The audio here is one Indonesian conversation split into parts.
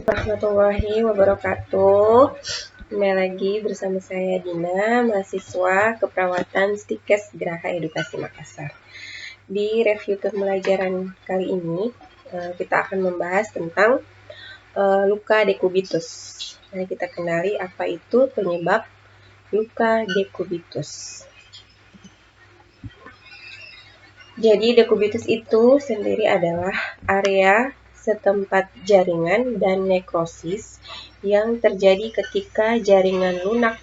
warahmatullahi wabarakatuh. Kembali lagi bersama saya Dina, mahasiswa keperawatan Stikes Geraha Edukasi Makassar. Di review pembelajaran kali ini, kita akan membahas tentang luka dekubitus. Mari kita kenali apa itu penyebab luka dekubitus. Jadi dekubitus itu sendiri adalah area setempat jaringan dan nekrosis yang terjadi ketika jaringan lunak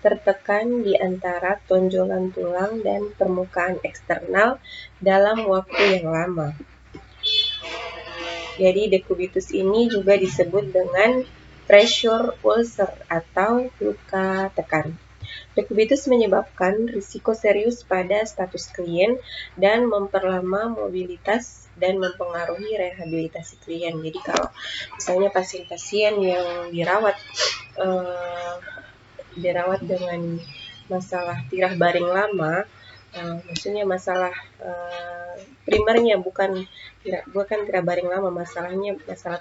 tertekan di antara tonjolan tulang dan permukaan eksternal dalam waktu yang lama. Jadi dekubitus ini juga disebut dengan pressure ulcer atau luka tekan. Dekubitus menyebabkan risiko serius pada status klien dan memperlama mobilitas dan mempengaruhi rehabilitasi klien. Jadi kalau misalnya pasien-pasien yang dirawat dengan masalah tirah baring lama, maksudnya masalah primernya bukan tirah baring lama, masalah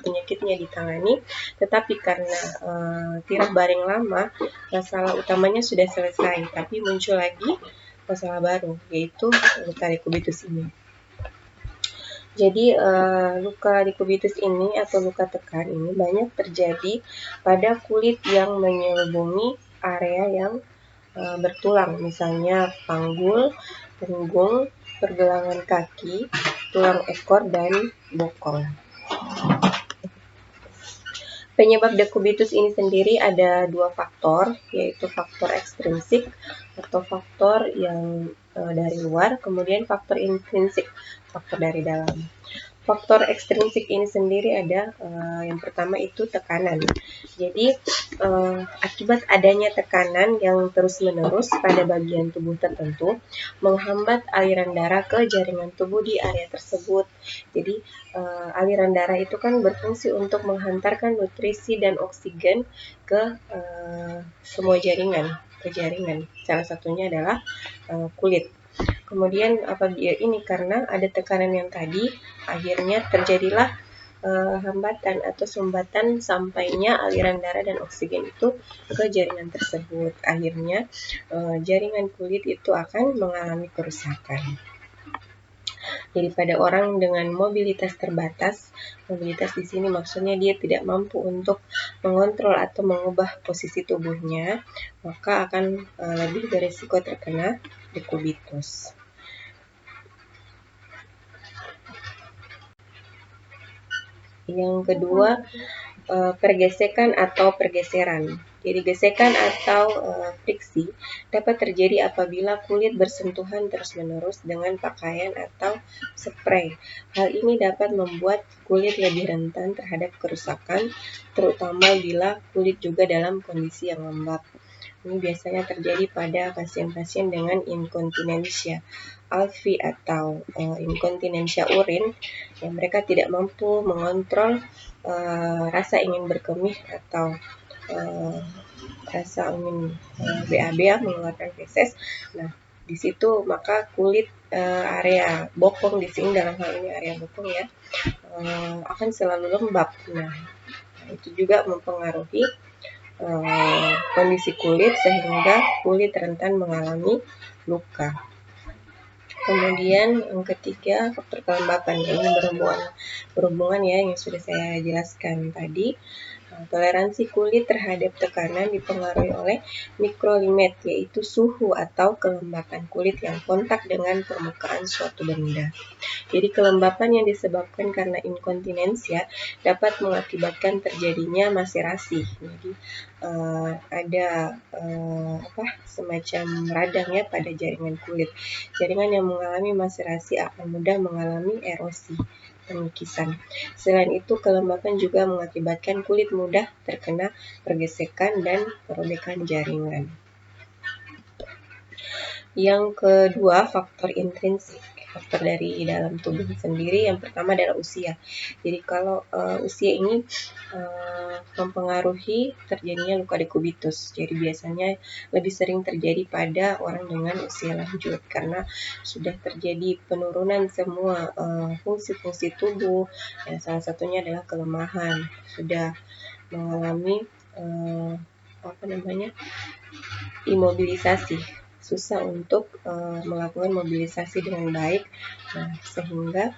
penyakitnya ditangani, tetapi karena tirah baring lama masalah utamanya sudah selesai, tapi muncul lagi masalah baru, yaitu luka dekubitus ini. Jadi luka dekubitus ini atau luka tekan ini banyak terjadi pada kulit yang menyelubungi area yang bertulang, misalnya panggul, punggung, pergelangan kaki, tulang ekor, dan bokong. Penyebab dekubitus ini sendiri ada dua faktor, yaitu faktor ekstrinsik atau faktor yang dari luar, kemudian faktor intrinsik, faktor dari dalam. Faktor ekstrinsik ini sendiri ada yang pertama itu tekanan. Jadi akibat adanya tekanan yang terus-menerus pada bagian tubuh tertentu menghambat aliran darah ke jaringan tubuh di area tersebut. Jadi aliran darah itu kan berfungsi untuk menghantarkan nutrisi dan oksigen ke semua jaringan, Salah satunya adalah kulit. Kemudian apabila ini karena ada tekanan yang tadi, akhirnya terjadilah hambatan atau sumbatan sampainya aliran darah dan oksigen itu ke jaringan tersebut. Akhirnya jaringan kulit itu akan mengalami kerusakan. Jadi pada orang dengan mobilitas terbatas, mobilitas di sini maksudnya dia tidak mampu untuk mengontrol atau mengubah posisi tubuhnya, maka akan lebih berisiko terkena dekubitus. Yang kedua, pergesekan atau pergeseran. Jadi gesekan atau friksi dapat terjadi apabila kulit bersentuhan terus-menerus dengan pakaian atau spray. Hal ini dapat membuat kulit lebih rentan terhadap kerusakan, terutama bila kulit juga dalam kondisi yang lembab. Ini biasanya terjadi pada pasien-pasien dengan inkontinensia alfi atau inkontinensia urin, yang mereka tidak mampu mengontrol rasa ingin berkemih atau rasa ingin BAB, mengeluarkan feses. Nah, di situ maka kulit area bokong di sini, dalam hal ini area bokong ya, akan selalu lembab. Nah, itu juga mempengaruhi kondisi kulit sehingga kulit rentan mengalami luka. Kemudian yang ketiga, faktor kelembapan. Ini berhubungan ya yang sudah saya jelaskan tadi. Toleransi kulit terhadap tekanan dipengaruhi oleh mikroklimat, yaitu suhu atau kelembapan kulit yang kontak dengan permukaan suatu benda. Jadi kelembapan yang disebabkan karena inkontinensia dapat mengakibatkan terjadinya maserasi. Jadi ada semacam radang ya pada jaringan kulit. Jaringan yang mengalami maserasi akan mudah mengalami erosi, pengikisan. Selain itu, kelembapan juga mengakibatkan kulit mudah terkena pergesekan dan perobekan jaringan. Yang kedua, faktor intrinsik. faktor dari dalam tubuh sendiri. Yang pertama adalah usia. Jadi kalau usia ini mempengaruhi terjadinya luka dekubitus. Jadi biasanya lebih sering terjadi pada orang dengan usia lanjut karena sudah terjadi penurunan semua fungsi-fungsi tubuh. Dan salah satunya adalah kelemahan. Sudah mengalami imobilisasi, susah untuk melakukan mobilisasi dengan baik. Nah, sehingga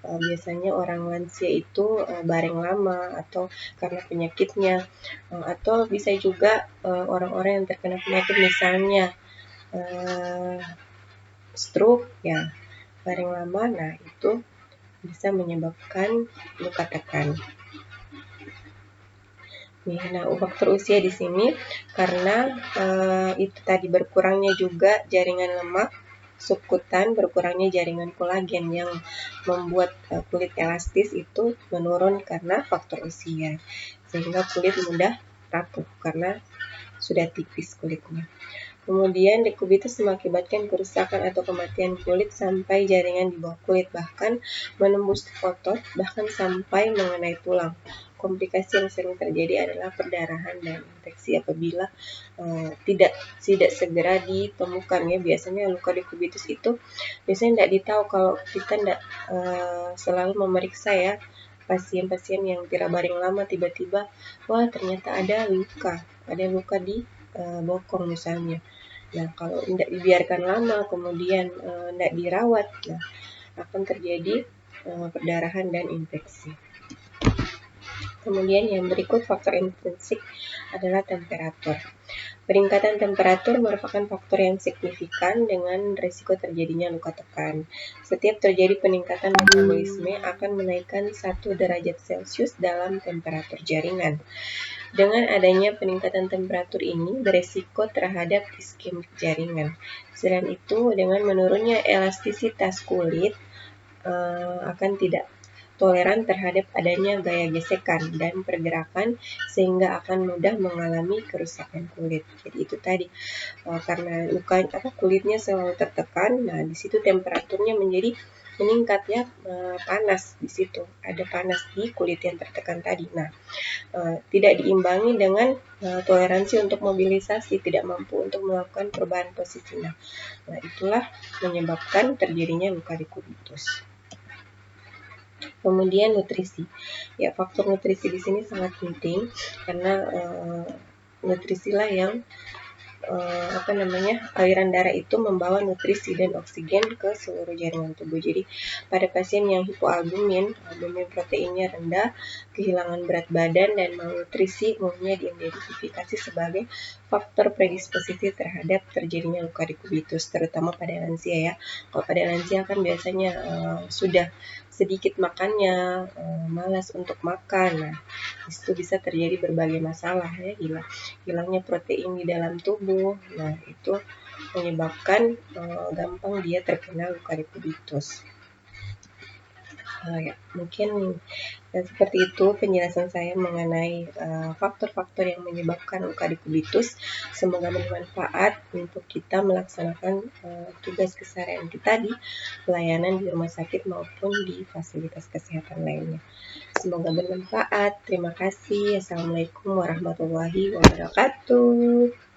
biasanya orang lansia itu baring lama atau karena penyakitnya, atau bisa juga orang-orang yang terkena penyakit misalnya stroke ya, baring lama. Nah, itu bisa menyebabkan luka tekan. Nah, faktor usia di sini karena itu tadi berkurangnya juga jaringan lemak subkutan, berkurangnya jaringan kolagen yang membuat kulit elastis itu menurun karena faktor usia, sehingga kulit mudah rapuh karena sudah tipis kulitnya. Kemudian dekubitus mengakibatkan kerusakan atau kematian kulit sampai jaringan di bawah kulit, bahkan menembus otot, bahkan sampai mengenai tulang. Komplikasi yang sering terjadi adalah perdarahan dan infeksi apabila tidak segera ditemukan ya. Biasanya luka dekubitus itu biasanya tidak ditahu kalau kita tidak selalu memeriksa ya. Pasien-pasien yang kira baring lama tiba-tiba, wah ternyata ada luka di bokong misalnya. Nah, kalau tidak dibiarkan lama, kemudian tidak dirawat, nah, akan terjadi perdarahan dan infeksi. Kemudian yang berikut faktor intrinsik adalah temperatur. Peningkatan temperatur merupakan faktor yang signifikan dengan risiko terjadinya luka tekan. Setiap terjadi peningkatan metabolisme akan menaikkan 1 derajat Celcius dalam temperatur jaringan. Dengan adanya peningkatan temperatur ini beresiko terhadap iskemik jaringan. Selain itu, dengan menurunnya elastisitas kulit akan tidak toleran terhadap adanya gaya gesekan dan pergerakan sehingga akan mudah mengalami kerusakan kulit. Jadi itu tadi karena kulitnya selalu tertekan, nah di situ temperaturnya menjadi meningkat ya, panas di situ, ada panas di kulit yang tertekan tadi. Nah, tidak diimbangi dengan toleransi untuk mobilisasi, tidak mampu untuk melakukan perubahan posisi. Nah, itulah menyebabkan terjadinya luka dekubitus. Kemudian nutrisi. Ya, faktor nutrisi di sini sangat penting karena nutrisilah yang aliran darah itu membawa nutrisi dan oksigen ke seluruh jaringan tubuh. Jadi pada pasien yang hipoalbumin, albumin proteinnya rendah, kehilangan berat badan dan malnutrisi umumnya diidentifikasi sebagai faktor predisposisi terhadap terjadinya luka dekubitus, terutama pada lansia ya. Kalau pada lansia kan biasanya sudah sedikit makannya, malas untuk makan. Nah, itu bisa terjadi berbagai masalah ya, hilangnya protein di dalam tubuh. Nah, itu menyebabkan gampang dia terkena luka dekubitus. Ya, mungkin seperti itu penjelasan saya mengenai faktor-faktor yang menyebabkan luka dekubitus. Semoga bermanfaat untuk kita melaksanakan tugas keseharian kita di pelayanan di rumah sakit maupun di fasilitas kesehatan lainnya. Semoga bermanfaat. Terima kasih. Assalamualaikum warahmatullahi wabarakatuh.